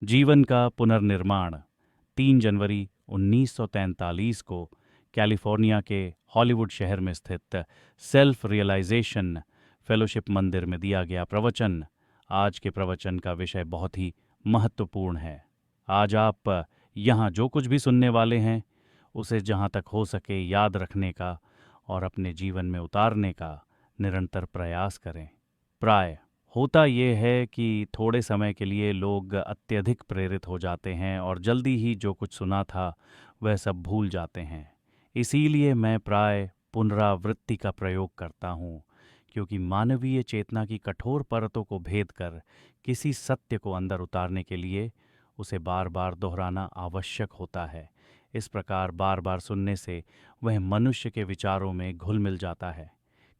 जीवन का पुनर्निर्माण। 3 जनवरी 1943 को कैलिफोर्निया के हॉलीवुड शहर में स्थित सेल्फ रियलाइजेशन फेलोशिप मंदिर में दिया गया प्रवचन। आज के प्रवचन का विषय बहुत ही महत्वपूर्ण है। आज आप यहाँ जो कुछ भी सुनने वाले हैं उसे जहाँ तक हो सके याद रखने का और अपने जीवन में उतारने का निरंतर प्रयास करें। प्राय होता ये है कि थोड़े समय के लिए लोग अत्यधिक प्रेरित हो जाते हैं और जल्दी ही जो कुछ सुना था वह सब भूल जाते हैं। इसीलिए मैं प्राय पुनरावृत्ति का प्रयोग करता हूँ, क्योंकि मानवीय चेतना की कठोर परतों को भेद कर किसी सत्य को अंदर उतारने के लिए उसे बार बार दोहराना आवश्यक होता है। इस प्रकार बार बार सुनने से वह मनुष्य के विचारों में घुल मिल जाता है।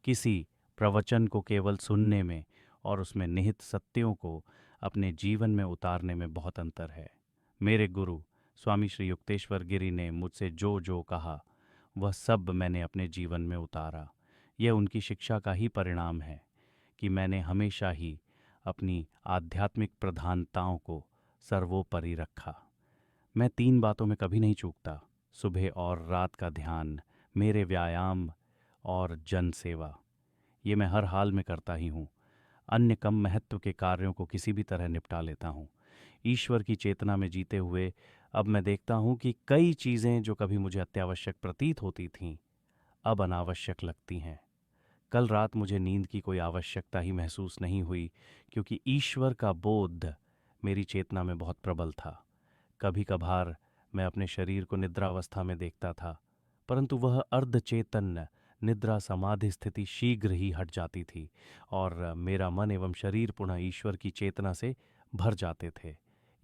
किसी प्रवचन को केवल सुनने में और उसमें निहित सत्यों को अपने जीवन में उतारने में बहुत अंतर है। मेरे गुरु स्वामी श्री युक्तेश्वर गिरी ने मुझसे जो जो कहा वह सब मैंने अपने जीवन में उतारा। यह उनकी शिक्षा का ही परिणाम है कि मैंने हमेशा ही अपनी आध्यात्मिक प्रधानताओं को सर्वोपरि रखा। मैं 3 बातों में कभी नहीं चूकता: सुबह और रात का ध्यान, मेरे व्यायाम और जन सेवा। ये मैं हर हाल में करता ही हूँ। अन्य कम महत्व के कार्यों को किसी भी तरह निपटा लेता हूँ। ईश्वर की चेतना में जीते हुए अब मैं देखता हूँ कि कई चीज़ें जो कभी मुझे अत्यावश्यक प्रतीत होती थीं अब अनावश्यक लगती हैं। कल रात मुझे नींद की कोई आवश्यकता ही महसूस नहीं हुई, क्योंकि ईश्वर का बोध मेरी चेतना में बहुत प्रबल था। कभी कभार मैं अपने शरीर को निद्रावस्था में देखता था, परंतु वह अर्धचेतन निद्रा समाधि स्थिति शीघ्र ही हट जाती थी और मेरा मन एवं शरीर पुनः ईश्वर की चेतना से भर जाते थे।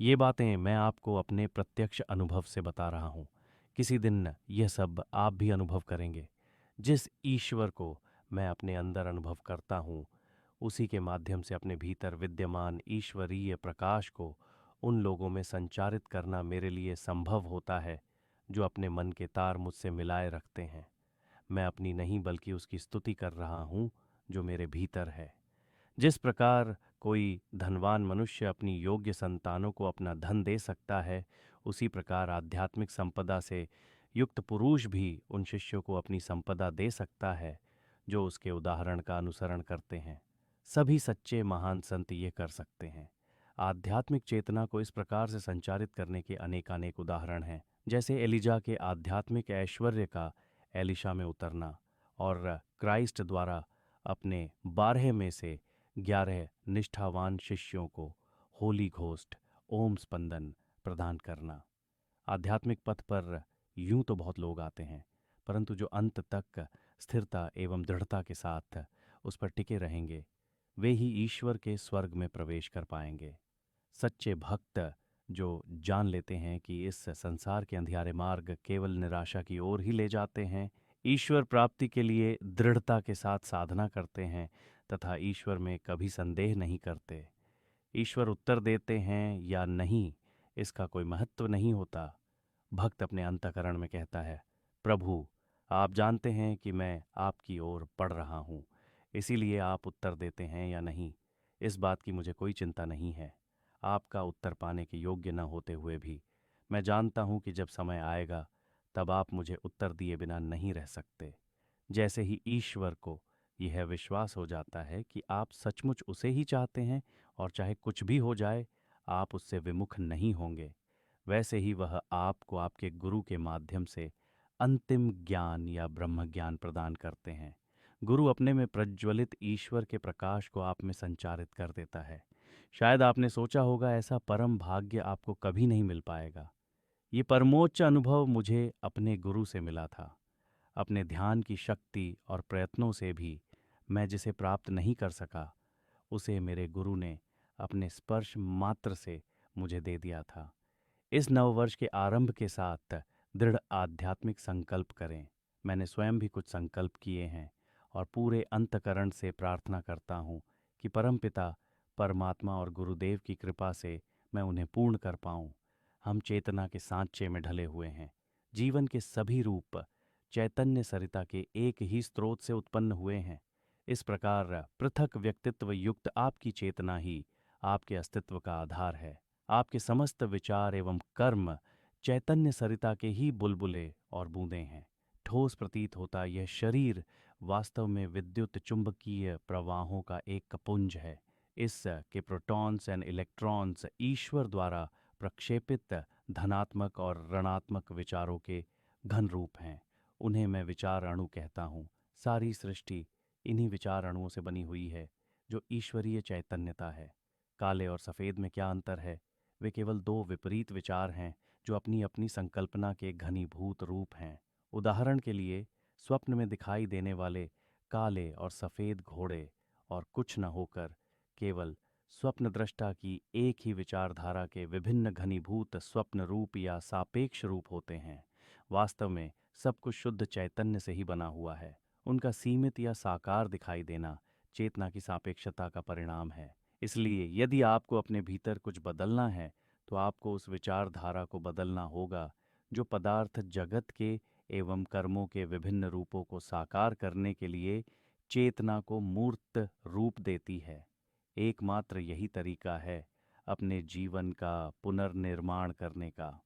ये बातें मैं आपको अपने प्रत्यक्ष अनुभव से बता रहा हूँ। किसी दिन यह सब आप भी अनुभव करेंगे। जिस ईश्वर को मैं अपने अंदर अनुभव करता हूँ उसी के माध्यम से अपने भीतर विद्यमान ईश्वरीय प्रकाश को उन लोगों में संचारित करना मेरे लिए संभव होता है जो अपने मन के तार मुझसे मिलाए रखते हैं। मैं अपनी नहीं बल्कि उसकी स्तुति कर रहा हूँ जो मेरे भीतर है। जिस प्रकार कोई धनवान मनुष्य अपनी योग्य संतानों को अपना धन दे सकता है, उसी प्रकार आध्यात्मिक संपदा से युक्त पुरुष भी उन शिष्यों को अपनी संपदा दे सकता है जो उसके उदाहरण का अनुसरण करते हैं। सभी सच्चे महान संत ये कर सकते हैं। आध्यात्मिक चेतना को इस प्रकार से संचारित करने के अनेकानेक उदाहरण हैं, जैसे एलिजा के आध्यात्मिक ऐश्वर्य का एलिशा में उतरना और क्राइस्ट द्वारा अपने 12 में से 11 निष्ठावान शिष्यों को होली घोस्ट ओम स्पंदन प्रदान करना। आध्यात्मिक पथ पर यूं तो बहुत लोग आते हैं, परंतु जो अंत तक स्थिरता एवं दृढ़ता के साथ उस पर टिके रहेंगे वे ही ईश्वर के स्वर्ग में प्रवेश कर पाएंगे। सच्चे भक्त जो जान लेते हैं कि इस संसार के अंधियारे मार्ग केवल निराशा की ओर ही ले जाते हैं, ईश्वर प्राप्ति के लिए दृढ़ता के साथ साधना करते हैं तथा ईश्वर में कभी संदेह नहीं करते। ईश्वर उत्तर देते हैं या नहीं इसका कोई महत्व नहीं होता। भक्त अपने अंतःकरण में कहता है, प्रभु आप जानते हैं कि मैं आपकी ओर पढ़ रहा हूँ, इसीलिए आप उत्तर देते हैं या नहीं इस बात की मुझे कोई चिंता नहीं है। आपका उत्तर पाने के योग्य न होते हुए भी मैं जानता हूँ कि जब समय आएगा तब आप मुझे उत्तर दिए बिना नहीं रह सकते। जैसे ही ईश्वर को यह विश्वास हो जाता है कि आप सचमुच उसे ही चाहते हैं और चाहे कुछ भी हो जाए आप उससे विमुख नहीं होंगे, वैसे ही वह आपको आपके गुरु के माध्यम से अंतिम ज्ञान या ब्रह्म ज्ञान प्रदान करते हैं। गुरु अपने में प्रज्वलित ईश्वर के प्रकाश को आप में संचारित कर देता है। शायद आपने सोचा होगा ऐसा परम भाग्य आपको कभी नहीं मिल पाएगा। ये परमोच्च अनुभव मुझे अपने गुरु से मिला था। अपने ध्यान की शक्ति और प्रयत्नों से भी मैं जिसे प्राप्त नहीं कर सका उसे मेरे गुरु ने अपने स्पर्श मात्र से मुझे दे दिया था। इस नववर्ष के आरंभ के साथ दृढ़ आध्यात्मिक संकल्प करें। मैंने स्वयं भी कुछ संकल्प किए हैं और पूरे अंतकरण से प्रार्थना करता हूँ कि परमपिता परमात्मा और गुरुदेव की कृपा से मैं उन्हें पूर्ण कर पाऊँ। हम चेतना के सांचे में ढले हुए हैं। जीवन के सभी रूप चैतन्य सरिता के एक ही स्रोत से उत्पन्न हुए हैं। इस प्रकार पृथक व्यक्तित्व युक्त आपकी चेतना ही आपके अस्तित्व का आधार है। आपके समस्त विचार एवं कर्म चैतन्य सरिता के ही बुलबुले और बूंदें हैं। ठोस प्रतीत होता यह शरीर वास्तव में विद्युत चुंबकीय प्रवाहों का एक पुंज है। इस के प्रोटॉन्स एंड इलेक्ट्रॉन्स ईश्वर द्वारा प्रक्षेपित धनात्मक और ऋणात्मक विचारों के घन रूप हैं। उन्हें मैं विचार अणु कहता हूँ। सारी सृष्टि इन्हीं विचार अणुओं से बनी हुई है, जो ईश्वरीय चैतन्यता है। काले और सफ़ेद में क्या अंतर है? वे केवल दो विपरीत विचार हैं, जो अपनी अपनी संकल्पना के घनीभूत रूप हैं। उदाहरण के लिए, स्वप्न में दिखाई देने वाले काले और सफ़ेद घोड़े और कुछ न होकर केवल स्वप्न दृष्टा की एक ही विचारधारा के विभिन्न घनीभूत स्वप्न रूप या सापेक्ष रूप होते हैं। वास्तव में सब कुछ शुद्ध चैतन्य से ही बना हुआ है। उनका सीमित या साकार दिखाई देना चेतना की सापेक्षता का परिणाम है। इसलिए यदि आपको अपने भीतर कुछ बदलना है, तो आपको उस विचारधारा को बदलना होगा जो पदार्थ जगत के एवं कर्मों के विभिन्न रूपों को साकार करने के लिए चेतना को मूर्त रूप देती है। एकमात्र यही तरीका है अपने जीवन का पुनर्निर्माण करने का।